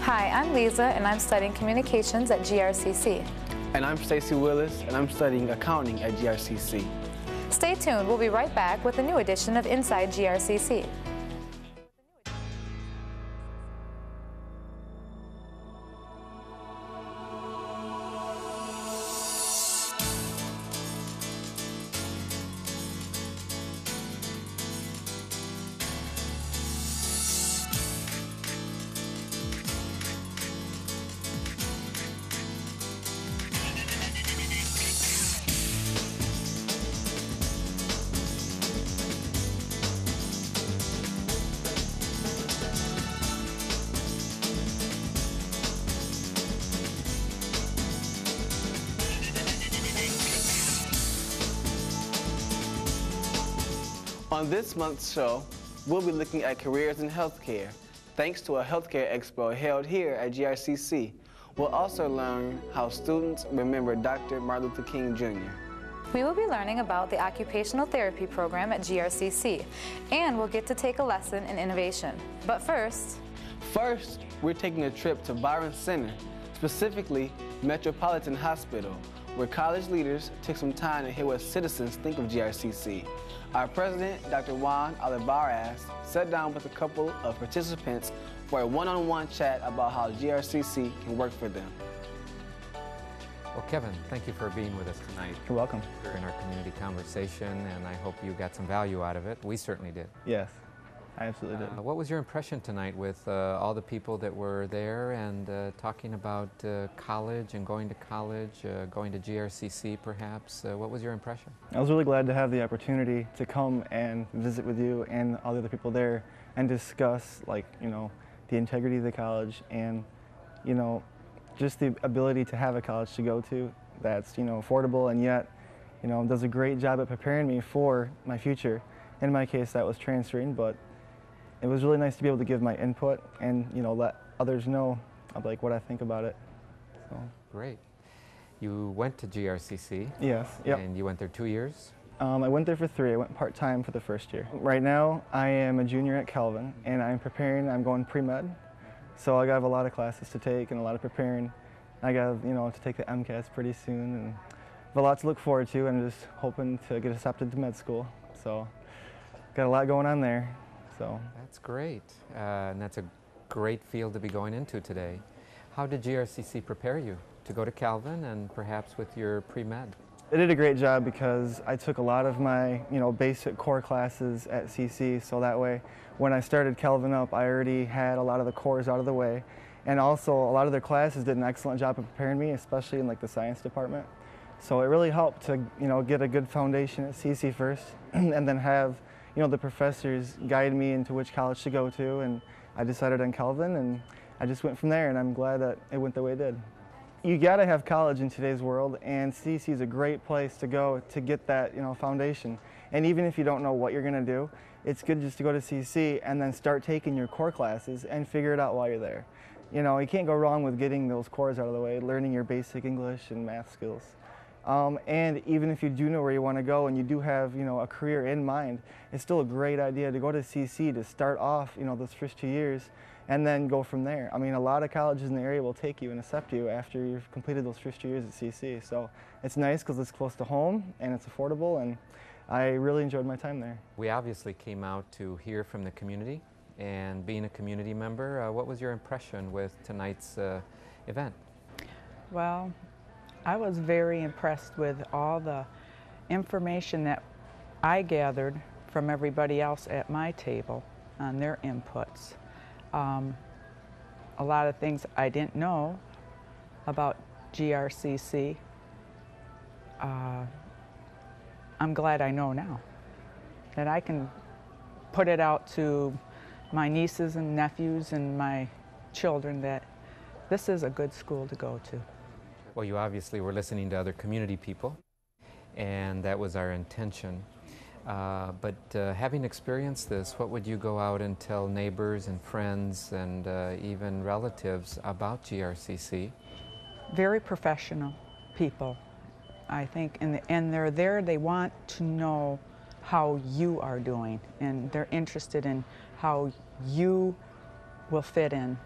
Hi, I'm Lisa, and I'm studying communications at GRCC. And I'm Stacy Willis, and I'm studying accounting at GRCC. Stay tuned. We'll be right back with a new edition of Inside GRCC. On this month's show, we'll be looking at careers in healthcare, thanks to a healthcare expo held here at GRCC. We'll also learn how students remember Dr. Martin Luther King Jr. We will be learning about the Occupational Therapy program at GRCC, and we'll get to take a lesson in innovation. But first, we're taking a trip to Byron Center, specifically Metropolitan Hospital, where college leaders took some time to hear what citizens think of GRCC. Our president, Dr. Juan Alvarez, sat down with a couple of participants for a one-on-one chat about how GRCC can work for them. Well, Kevin, thank you for being with us tonight. You're welcome. In our community conversation, and I hope you got some value out of it. We certainly did. Yes, I absolutely did. What was your impression tonight with all the people that were there and talking about college and going to college, going to GRCC perhaps? What was your impression? I was really glad to have the opportunity to come and visit with you and all the other people there and discuss, like, the integrity of the college and, just the ability to have a college to go to that's, affordable and yet, does a great job at preparing me for my future. In my case, that was transferring, but it was really nice to be able to give my input and, let others know of, what I think about it. So. Great. You went to GRCC. Yes. Yep. And you went there 2 years? I went there for 3. I went part-time for the first year. Right now, I am a junior at Calvin, and I'm going pre-med. So I have a lot of classes to take and a lot of preparing. I got, to take the MCAS pretty soon, and have a lot to look forward to, and I'm just hoping to get accepted to med school. So got a lot going on there. So. That's great, and that's a great field to be going into today. How did GRCC prepare you to go to Calvin and perhaps with your pre-med? They did a great job because I took a lot of my, basic core classes at CC, so that way when I started Calvin up, I already had a lot of the cores out of the way. And also a lot of their classes did an excellent job of preparing me, especially in the science department. So it really helped to, get a good foundation at CC first and then have, the professors guide me into which college to go to, and I decided on Calvin, and I just went from there, and I'm glad that it went the way it did. You gotta have college in today's world, and CC is a great place to go to get that, foundation. And even if you don't know what you're gonna do, it's good just to go to CC and then start taking your core classes and figure it out while you're there. You can't go wrong with getting those cores out of the way, learning your basic English and math skills. And even if you do know where you want to go and you do have, a career in mind, it's still a great idea to go to CC to start off, those first 2 years and then go from there. I mean, a lot of colleges in the area will take you and accept you after you've completed those first 2 years at CC. So it's nice because it's close to home and it's affordable, and I really enjoyed my time there. We obviously came out to hear from the community, and being a community member, what was your impression with tonight's event? Well, I was very impressed with all the information that I gathered from everybody else at my table on their inputs. A lot of things I didn't know about GRCC. I'm glad I know now, that I can put it out to my nieces and nephews and my children that this is a good school to go to. Well, you obviously were listening to other community people, and that was our intention. But having experienced this, what would you go out and tell neighbors and friends and even relatives about GRCC? Very professional people, I think, and they're there, they want to know how you are doing, and they're interested in how you will fit in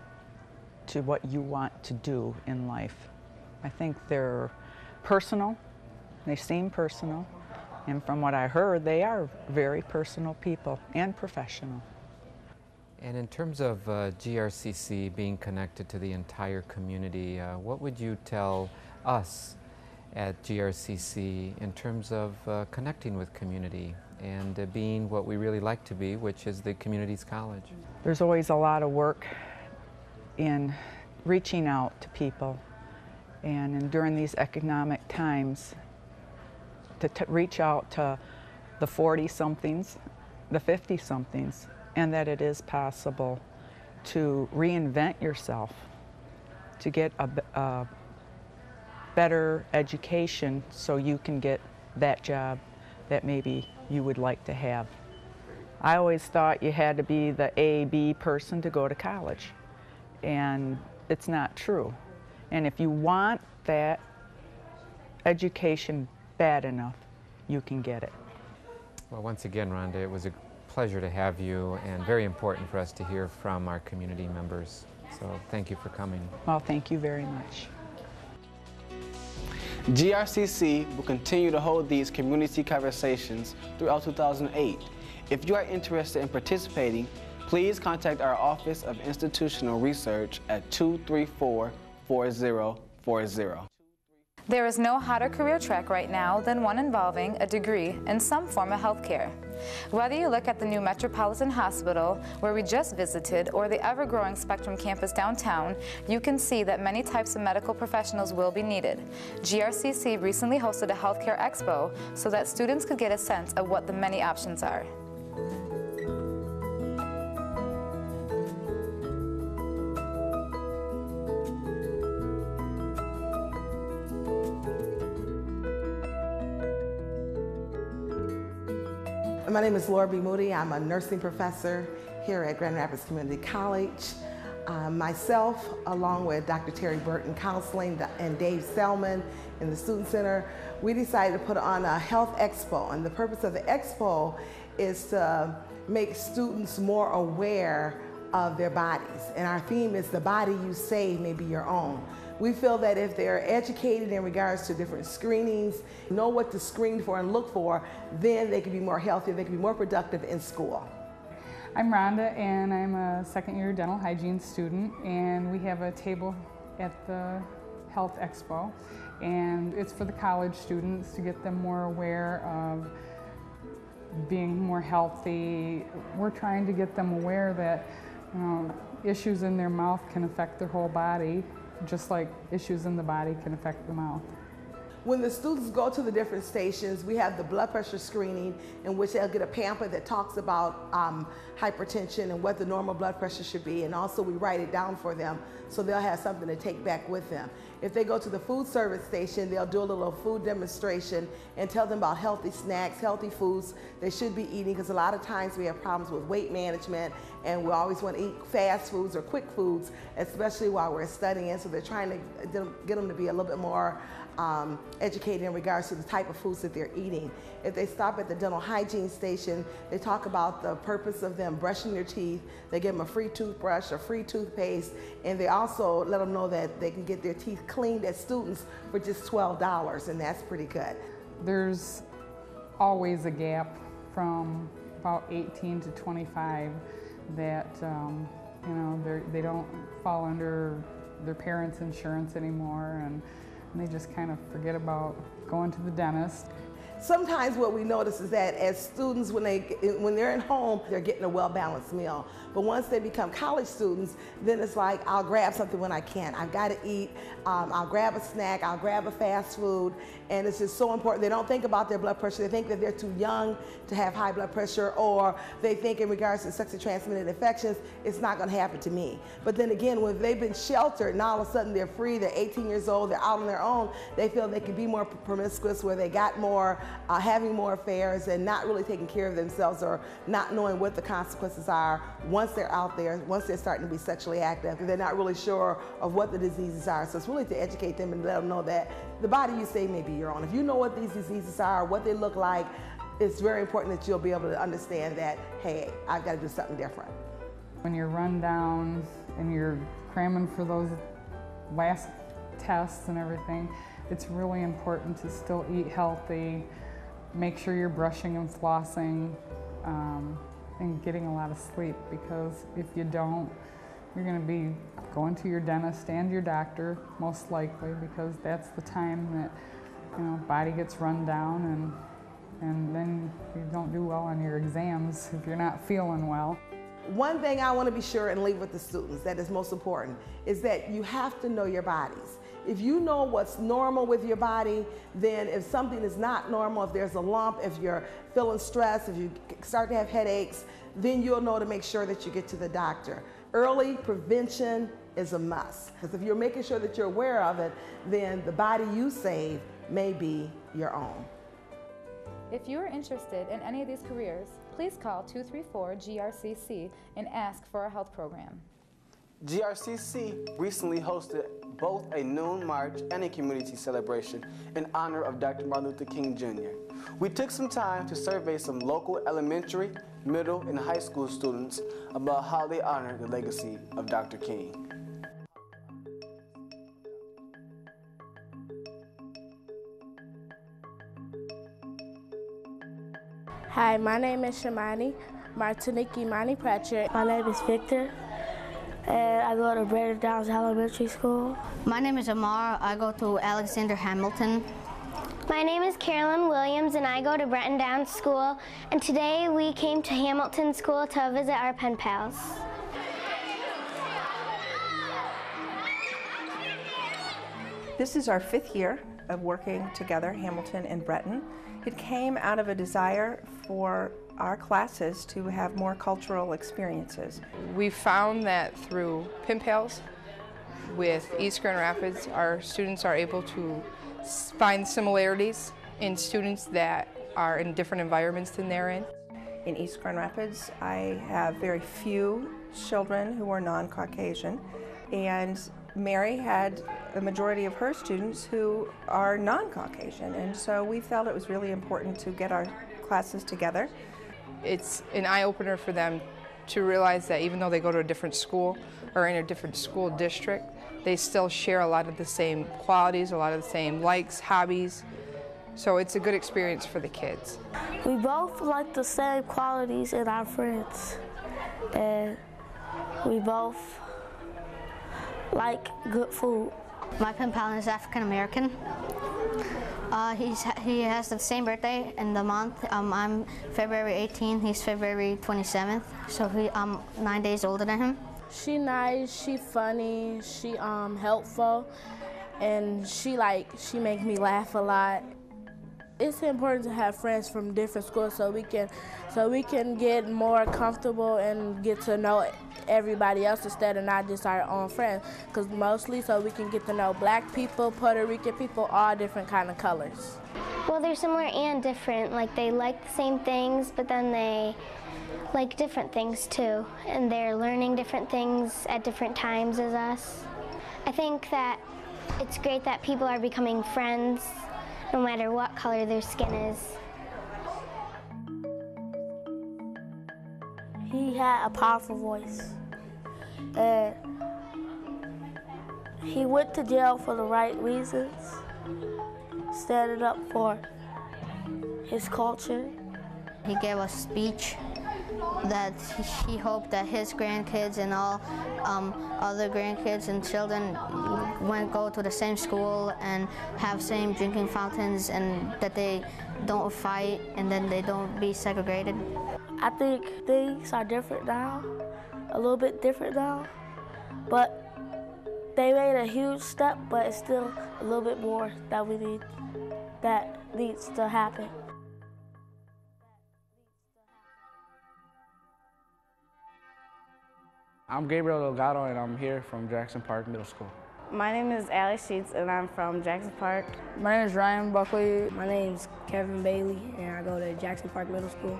to what you want to do in life. I think they're personal, they seem personal, and from what I heard, they are very personal people and professional. And in terms of GRCC being connected to the entire community, what would you tell us at GRCC in terms of connecting with community and being what we really like to be, which is the community's college? There's always a lot of work in reaching out to people, and during these economic times, to reach out to the 40-somethings, the 50-somethings, and that it is possible to reinvent yourself, to get a better education so you can get that job that maybe you would like to have. I always thought you had to be the A-B person to go to college, and it's not true. And if you want that education bad enough, you can get it. Well, once again, Rhonda, it was a pleasure to have you, and very important for us to hear from our community members. So thank you for coming. Well, thank you very much. GRCC will continue to hold these community conversations throughout 2008. If you are interested in participating, please contact our Office of Institutional Research at 234-4040. There is no hotter career track right now than one involving a degree in some form of healthcare. Whether you look at the new Metropolitan Hospital, where we just visited, or the ever-growing Spectrum campus downtown, you can see that many types of medical professionals will be needed. GRCC recently hosted a healthcare expo so that students could get a sense of what the many options are. My name is Laura B. Moody. I'm a nursing professor here at Grand Rapids Community College. Myself, along with Dr. Terry Burton Counseling and Dave Selman in the Student Center, we decided to put on a health expo. And the purpose of the expo is to make students more aware of their bodies. And our theme is the body you save may be your own. We feel that if they're educated in regards to different screenings, know what to screen for and look for, then they can be more healthy, they can be more productive in school. I'm Rhonda, and I'm a second-year dental hygiene student, and we have a table at the Health Expo, and it's for the college students to get them more aware of being more healthy. We're trying to get them aware that issues in their mouth can affect their whole body, just like issues in the body can affect the mouth. When the students go to the different stations, we have the blood pressure screening in which they'll get a pamphlet that talks about hypertension and what the normal blood pressure should be, and also we write it down for them so they'll have something to take back with them. If they go to the food service station, they'll do a little food demonstration and tell them about healthy snacks, healthy foods they should be eating, because a lot of times we have problems with weight management and we always want to eat fast foods or quick foods, especially while we're studying, so they're trying to get them to be a little bit more educated in regards to the type of foods that they're eating. If they stop at the dental hygiene station, they talk about the purpose of them brushing their teeth. They give them a free toothbrush, a free toothpaste, and they also let them know that they can get their teeth cleaned as students for just $12, and that's pretty good. There's always a gap from about 18 to 25 that they don't fall under their parents' insurance anymore, and they just kind of forget about going to the dentist. Sometimes what we notice is that as students, when they're at home, they're getting a well-balanced meal. But once they become college students, then it's like, I'll grab something when I can. I've got to eat, I'll grab a snack, I'll grab a fast food, and it's just so important. They don't think about their blood pressure. They think that they're too young to have high blood pressure, or they think in regards to sexually transmitted infections, it's not going to happen to me. But then again, when they've been sheltered and all of a sudden they're free, they're 18 years old, they're out on their own, they feel they can be more promiscuous, where they got more, having more affairs and not really taking care of themselves, or not knowing what the consequences are once they're out there, once they're starting to be sexually active. They're not really sure of what the diseases are. So it's really to educate them and let them know that the body you save may be your own. If you know what these diseases are, what they look like, it's very important that you'll be able to understand that, hey, I've got to do something different. When you're run down and you're cramming for those last tests and everything, it's really important to still eat healthy, make sure you're brushing and flossing, and getting a lot of sleep, because if you don't, you're going to be going to your dentist and your doctor, most likely, because that's the time that, you know, body gets run down, and then you don't do well on your exams if you're not feeling well. One thing I want to be sure and leave with the students that is most important is that you have to know your bodies. If you know what's normal with your body, then if something is not normal, if there's a lump, if you're feeling stressed, if you start to have headaches, then you'll know to make sure that you get to the doctor. Early prevention is a must, because if you're making sure that you're aware of it, then the body you save may be your own. If you are interested in any of these careers, please call 234-GRCC and ask for a health program. GRCC recently hosted both a noon march and a community celebration in honor of Dr. Martin Luther King Jr. We took some time to survey some local elementary, middle, and high school students about how they honor the legacy of Dr. King. Hi, my name is Shamani Martiniki Mani Pratchett. My name is Victor, and I go to Brandon Downs Elementary School. My name is Amar. I go to Alexander Hamilton. My name is Carolyn Williams, and I go to Bretton Downs School. And today we came to Hamilton School to visit our pen pals. This is our 5th year of working together, Hamilton and Bretton. It came out of a desire for our classes to have more cultural experiences. We found that through pen pals with East Grand Rapids, our students are able to find similarities in students that are in different environments than they're in. In East Grand Rapids, I have very few children who are non-Caucasian, and Mary had the majority of her students who are non-Caucasian, and so we felt it was really important to get our classes together. It's an eye-opener for them to realize that even though they go to a different school or in a different school district, they still share a lot of the same qualities, a lot of the same likes, hobbies. So it's a good experience for the kids. We both like the same qualities in our friends, and we both like good food. My pen pal is African American. He has the same birthday in the month. I'm February 18th, he's February 27th, so I'm 9 days older than him. She nice, she funny, she helpful, and she makes me laugh a lot. It's important to have friends from different schools so we can get more comfortable and get to know everybody else instead of not just our own friends. Because mostly so we can get to know Black people, Puerto Rican people, all different kind of colors. Well, they're similar and different. Like, they like the same things, but then they like different things too. And they're learning different things at different times as us. I think that it's great that people are becoming friends no matter what color their skin is. He had a powerful voice, and he went to jail for the right reasons, standing up for his culture. He gave a speech that he hoped that his grandkids and all other grandkids and children go to the same school and have same drinking fountains, and that they don't fight and then they don't be segregated. I think things are different now, a little bit different now, but they made a huge step, but it's still a little bit more that needs to happen. I'm Gabriel Delgado, and I'm here from Jackson Park Middle School. My name is Alex Sheets, and I'm from Jackson Park. My name is Ryan Buckley. My name is Kevin Bailey, and I go to Jackson Park Middle School.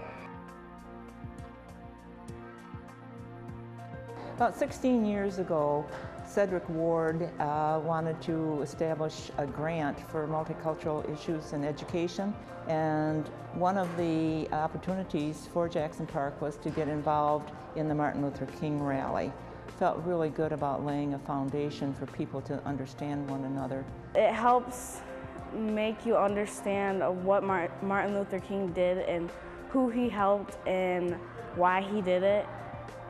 About 16 years ago, Cedric Ward wanted to establish a grant for multicultural issues in education, and one of the opportunities for Jackson Park was to get involved in the Martin Luther King rally. felt really good about laying a foundation for people to understand one another. It helps make you understand what Martin Luther King did and who he helped and why he did it.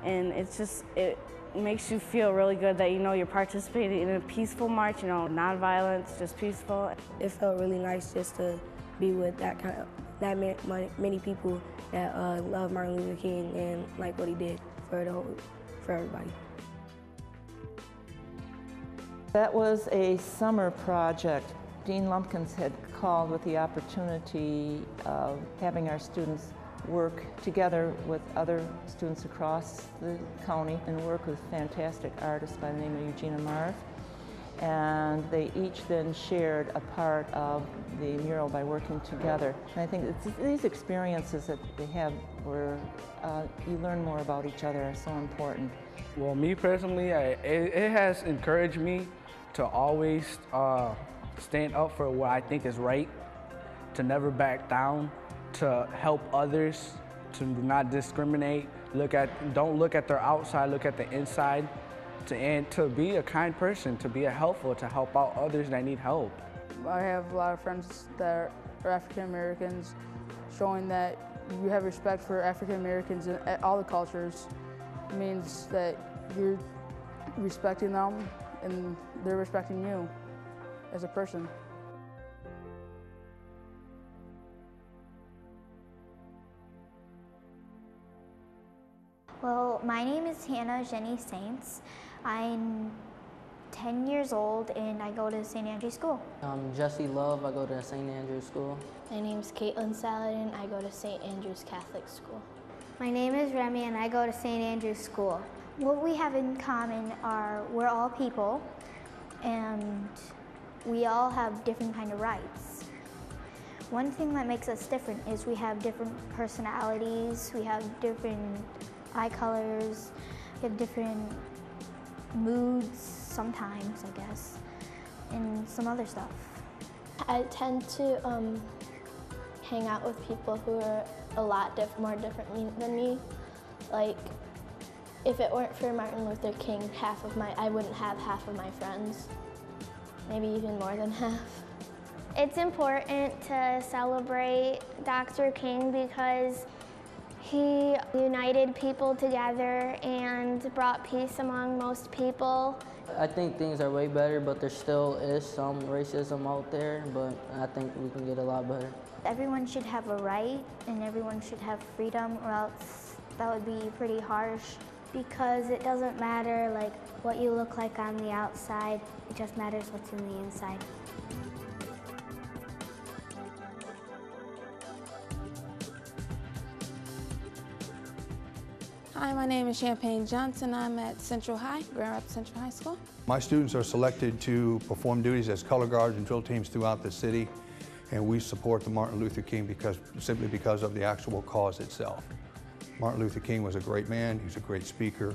And it makes you feel really good that you're participating in a peaceful march, non-violence, just peaceful. It felt really nice just to be with that many people that love Martin Luther King and like what he did for everybody. That was a summer project. Dean Lumpkins had called with the opportunity of having our students work together with other students across the county and work with fantastic artists by the name of Eugenia Marv. And they each then shared a part of the mural by working together. And I think these experiences that they have where you learn more about each other are so important. Well, me personally, it has encouraged me to always stand up for what I think is right, to never back down, to help others, to not discriminate, don't look at their outside, look at the inside, and to be a kind person, to be helpful, to help out others that need help. I have a lot of friends that are African Americans, showing that you have respect for African Americans in all the cultures. It means that you're respecting them and they're respecting you as a person. Well, my name is Hannah Jenny Saints. I'm 10 years old and I go to St. Andrew's School. I'm Jesse Love, I go to St. Andrew's School. My name's Caitlin Saladin, I go to St. Andrew's Catholic School. My name is Remy and I go to St. Andrew's School. What we have in common are we're all people and we all have different kind of rights. One thing that makes us different is we have different personalities, we have different eye colors, we have different moods sometimes, I guess, and some other stuff. I tend to hang out with people who are a lot more different than me. Like, if it weren't for Martin Luther King, I wouldn't have half of my friends, maybe even more than half. It's important to celebrate Dr. King because he united people together and brought peace among most people. I think things are way better, but there still is some racism out there, but I think we can get a lot better. Everyone should have a right and everyone should have freedom, or else that would be pretty harsh. Because it doesn't matter like what you look like on the outside, it just matters what's in the inside. Hi, my name is Champagne Johnson. I'm at Central High, Grand Rapids Central High School. My students are selected to perform duties as color guards and drill teams throughout the city, and we support the Martin Luther King simply because of the actual cause itself. Martin Luther King was a great man, he was a great speaker,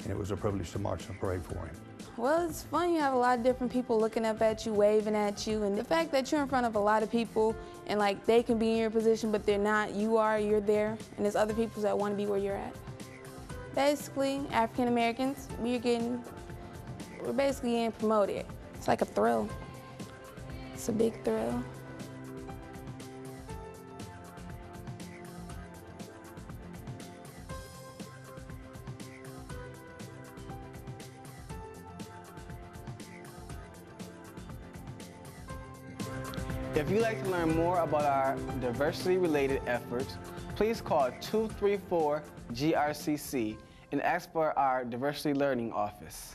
and it was a privilege to march in a parade for him. Well, it's fun. You have a lot of different people looking up at you, waving at you, and the fact that you're in front of a lot of people and like they can be in your position, but they're not, you're there, and there's other people that want to be where you're at. Basically, African Americans, we're basically getting promoted. It's like a thrill. It's a big thrill. If you'd like to learn more about our diversity-related efforts, please call 234-GRCC and ask for our Diversity Learning Office.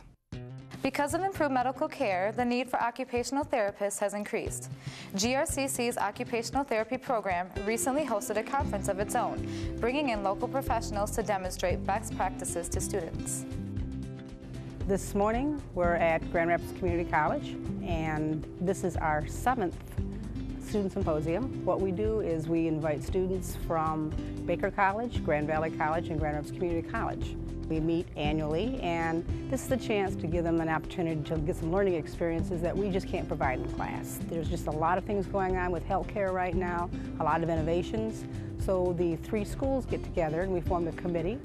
Because of improved medical care, the need for occupational therapists has increased. GRCC's Occupational Therapy Program recently hosted a conference of its own, bringing in local professionals to demonstrate best practices to students. This morning, we're at Grand Rapids Community College, and this is our 7th Student Symposium. What we do is we invite students from Baker College, Grand Valley College, and Grand Rapids Community College. We meet annually, and this is the chance to give them an opportunity to get some learning experiences that we just can't provide in class. There's just a lot of things going on with healthcare right now, a lot of innovations. So the 3 schools get together and we form the committee,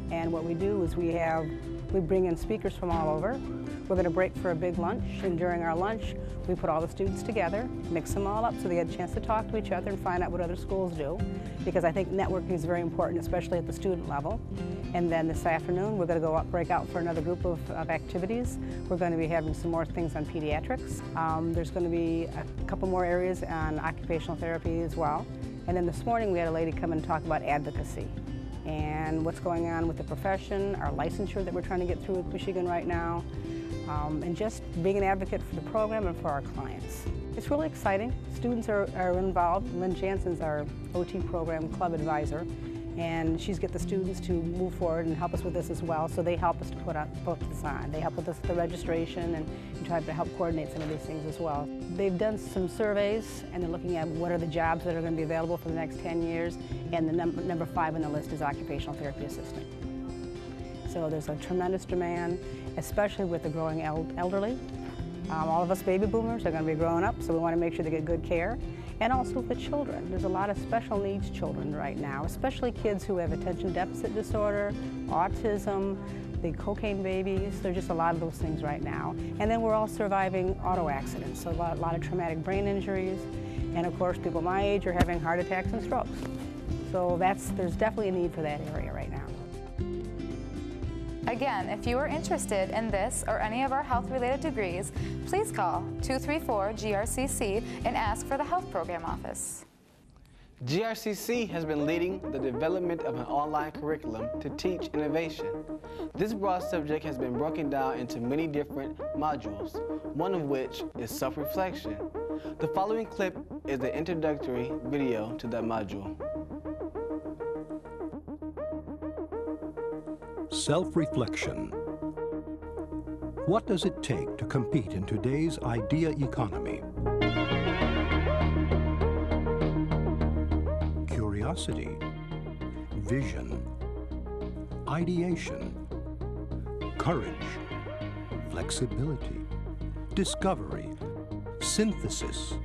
and what we do is we have We bring in speakers from all over. We're going to break for a big lunch, and during our lunch, we put all the students together, mix them all up so they get a chance to talk to each other and find out what other schools do, because I think networking is very important, especially at the student level. And then this afternoon, we're going to go up, break out for another group of activities. We're going to be having some more things on pediatrics. There's going to be a couple more areas on occupational therapy as well. And then this morning, we had a lady come and talk about advocacy and what's going on with the profession, our licensure that we're trying to get through with Michigan right now, and just being an advocate for the program and for our clients. It's really exciting. Students are involved. Lynn Jansen's our OT program club advisor, and she's got the students to move forward and help us with this as well, so they help us to put this on. They help with us with the registration and try to help coordinate some of these things as well. They've done some surveys, and they're looking at what are the jobs that are going to be available for the next 10 years, and the number 5 on the list is occupational therapy assistant. So there's a tremendous demand, especially with the growing elderly. All of us baby boomers are going to be growing up, so we want to make sure they get good care. And also for children. There's a lot of special needs children right now, especially kids who have attention deficit disorder, autism, the cocaine babies. There's just a lot of those things right now. And then we're all surviving auto accidents, so a lot of traumatic brain injuries. And of course, people my age are having heart attacks and strokes. So there's definitely a need for that area right now. Again, if you are interested in this or any of our health-related degrees, please call 234-GRCC and ask for the Health Program Office. GRCC has been leading the development of an online curriculum to teach innovation. This broad subject has been broken down into many different modules, one of which is self-reflection. The following clip is the introductory video to that module. Self-reflection. What does it take to compete in today's idea economy? Curiosity, vision, ideation, courage, flexibility, discovery, synthesis,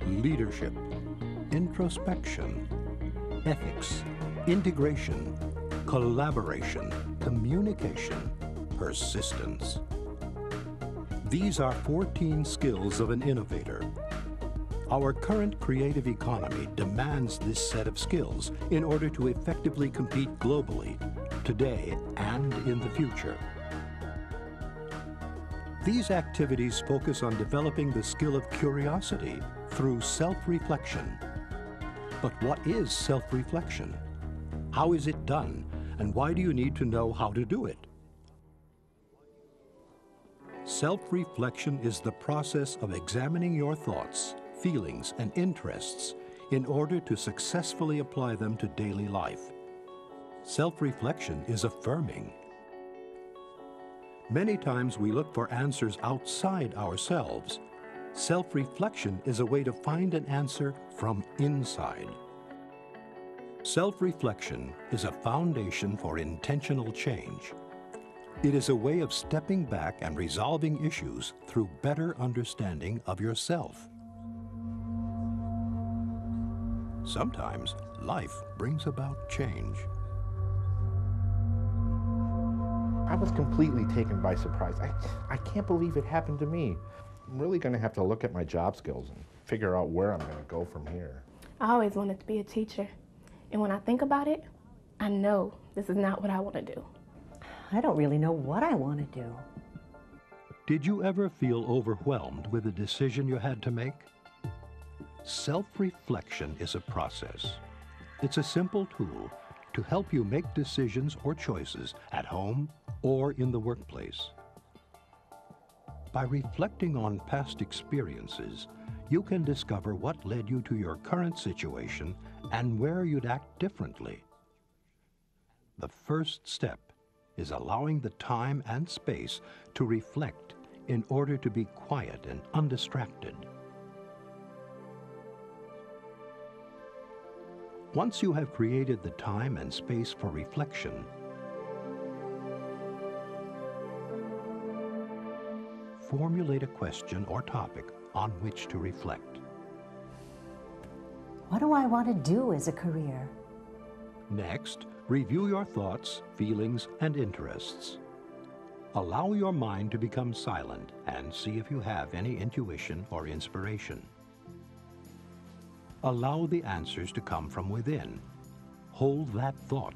leadership, introspection, ethics, integration, collaboration, communication, persistence. These are 14 skills of an innovator. Our current creative economy demands this set of skills in order to effectively compete globally, today and in the future. These activities focus on developing the skill of curiosity through self-reflection. But what is self-reflection? How is it done? And why do you need to know how to do it? Self-reflection is the process of examining your thoughts, feelings, and interests in order to successfully apply them to daily life. Self-reflection is affirming. Many times we look for answers outside ourselves. Self-reflection is a way to find an answer from inside. Self-reflection is a foundation for intentional change. It is a way of stepping back and resolving issues through better understanding of yourself. Sometimes life brings about change. I was completely taken by surprise. I can't believe it happened to me. I'm really going to have to look at my job skills and figure out where I'm going to go from here. I always wanted to be a teacher. And when I think about it, I know this is not what I want to do. I don't really know what I want to do. Did you ever feel overwhelmed with a decision you had to make? Self-reflection is a process. It's a simple tool to help you make decisions or choices at home or in the workplace. By reflecting on past experiences, you can discover what led you to your current situation and where you'd act differently. The first step is allowing the time and space to reflect in order to be quiet and undistracted. Once you have created the time and space for reflection, formulate a question or topic on which to reflect. What do I want to do as a career? Next, review your thoughts, feelings, and interests. Allow your mind to become silent and see if you have any intuition or inspiration. Allow the answers to come from within. Hold that thought.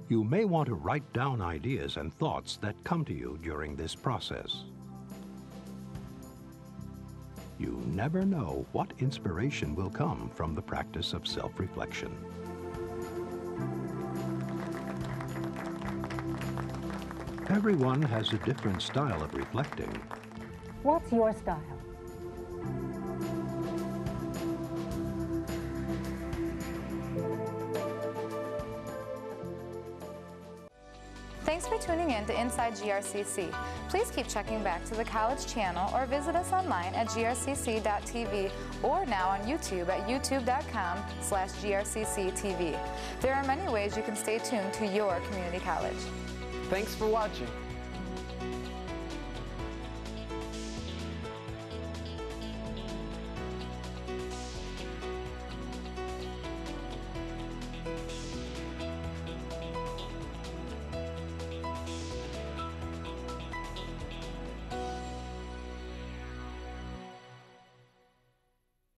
You may want to write down ideas and thoughts that come to you during this process. You never know what inspiration will come from the practice of self-reflection. Everyone has a different style of reflecting. What's your style? Thanks for tuning in to Inside GRCC. Please keep checking back to the college channel or visit us online at grcc.tv or now on YouTube at youtube.com/grcctv. There are many ways you can stay tuned to your community college. Thanks for watching.